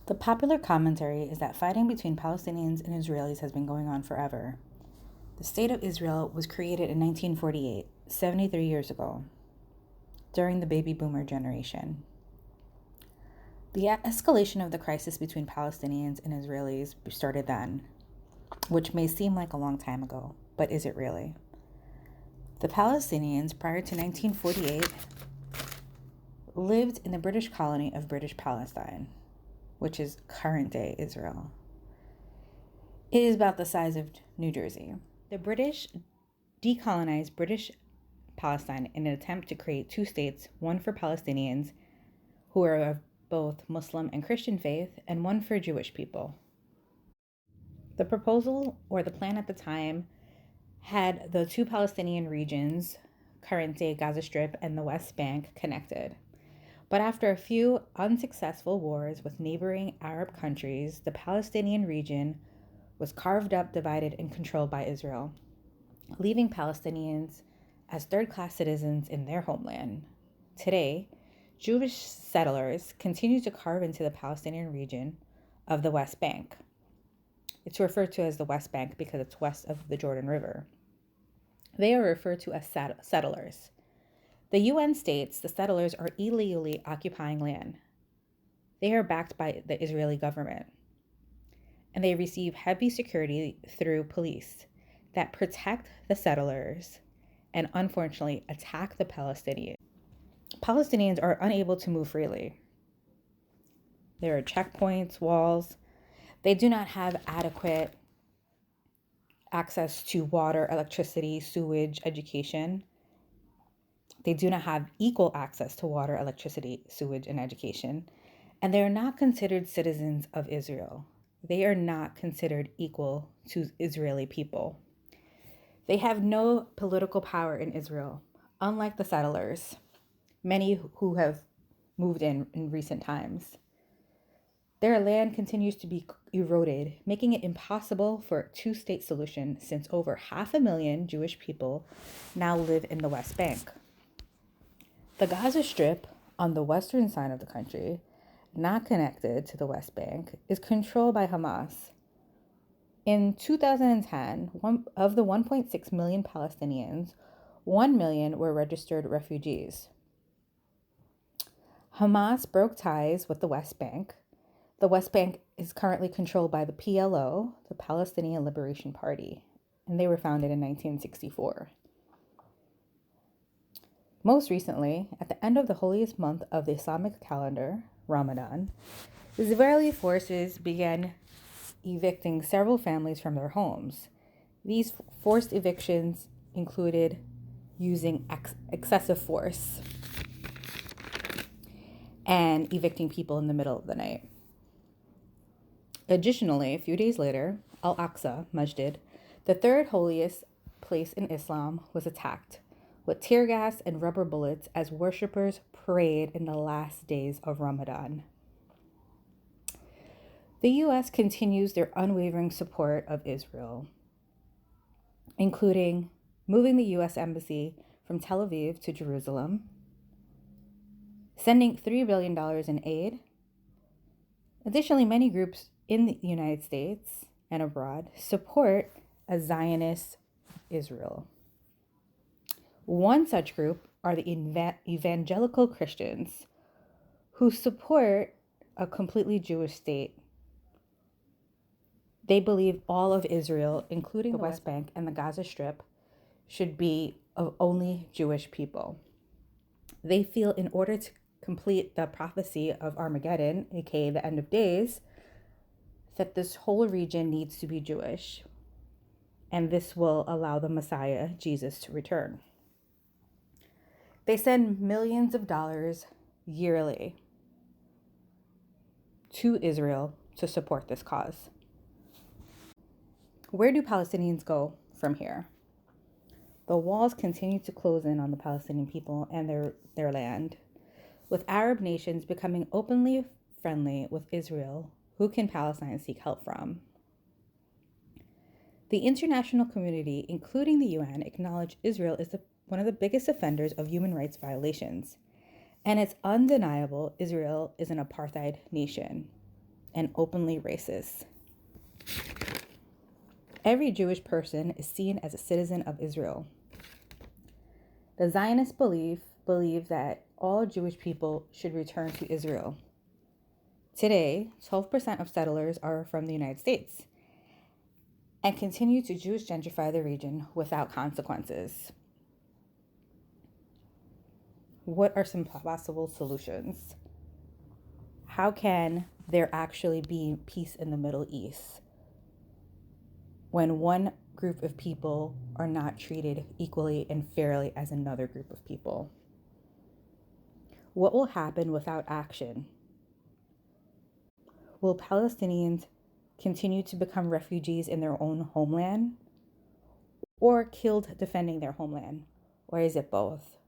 The popular commentary is that fighting between Palestinians and Israelis has been going on forever. The State of Israel was created in 1948, 73 years ago, during the baby boomer generation. The escalation of the crisis between Palestinians and Israelis started then, which may seem like a long time ago, but is it really? The Palestinians, prior to 1948, lived in the British colony of British Palestine, which is current-day Israel. It is about the size of New Jersey. The British decolonized British Palestine in an attempt to create two states, one for Palestinians, who are of both Muslim and Christian faith, and one for Jewish people. The proposal, or the plan at the time, had the two Palestinian regions, current-day Gaza Strip and the West Bank, connected. But after a few unsuccessful wars with neighboring Arab countries, the Palestinian region was carved up, divided, and controlled by Israel, leaving Palestinians as third-class citizens in their homeland. Today, Jewish settlers continue to carve into the Palestinian region of the West Bank. It's referred to as the West Bank because it's west of the Jordan River. They are referred to as settlers. The UN states the settlers are illegally occupying land. They are backed by the Israeli government, and they receive heavy security through police that protect the settlers and unfortunately attack the Palestinians. Palestinians are unable to move freely. There are checkpoints, walls. They do not have adequate access to water, electricity, sewage, education. They do not have equal access to water, electricity, sewage, and education. And they are not considered citizens of Israel. They are not considered equal to Israeli people. They have no political power in Israel, unlike the settlers, many who have moved in recent times. Their land continues to be eroded, making it impossible for a two-state solution since over 500,000 Jewish people now live in the West Bank. The Gaza Strip, on the western side of the country, not connected to the West Bank, is controlled by Hamas. In 2010, of the 1.6 million Palestinians, 1 million were registered refugees. Hamas broke ties with the West Bank. The West Bank is currently controlled by the PLO, the Palestinian Liberation Party, and they were founded in 1964. Most recently, at the end of the holiest month of the Islamic calendar, Ramadan, Israeli forces began evicting several families from their homes. These forced evictions included using excessive force and evicting people in the middle of the night. Additionally, a few days later, Al-Aqsa Masjid, the third holiest place in Islam, was attacked with tear gas and rubber bullets as worshippers prayed in the last days of Ramadan. The U.S. continues their unwavering support of Israel, including moving the U.S. Embassy from Tel Aviv to Jerusalem, sending $3 billion in aid. Additionally, many groups in the United States and abroad support a Zionist Israel. One such group are the evangelical Christians who support a completely Jewish state. They believe all of Israel, including the West Bank and the Gaza Strip, should be of only Jewish people. They feel in order to complete the prophecy of Armageddon, aka the end of days, that this whole region needs to be Jewish, and this will allow the Messiah, Jesus, to return. They send millions of dollars yearly to Israel to support this cause. Where do Palestinians go from here? The walls continue to close in on the Palestinian people and their land, with Arab nations becoming openly friendly with Israel. Who can Palestine seek help from? The international community, including the UN, acknowledge Israel is one of the biggest offenders of human rights violations, and it's undeniable Israel is an apartheid nation. and openly racist. Every Jewish person is seen as a citizen of Israel. The Zionists believe that all Jewish people should return to Israel. Today, 12% of settlers are from the United States and continue to Jewish gentrify the region without consequences. What are some possible solutions? How can there actually be peace in the Middle East when one group of people are not treated equally and fairly as another group of people? What will happen without action? Will Palestinians continue to become refugees in their own homeland or killed defending their homeland? Or is it both?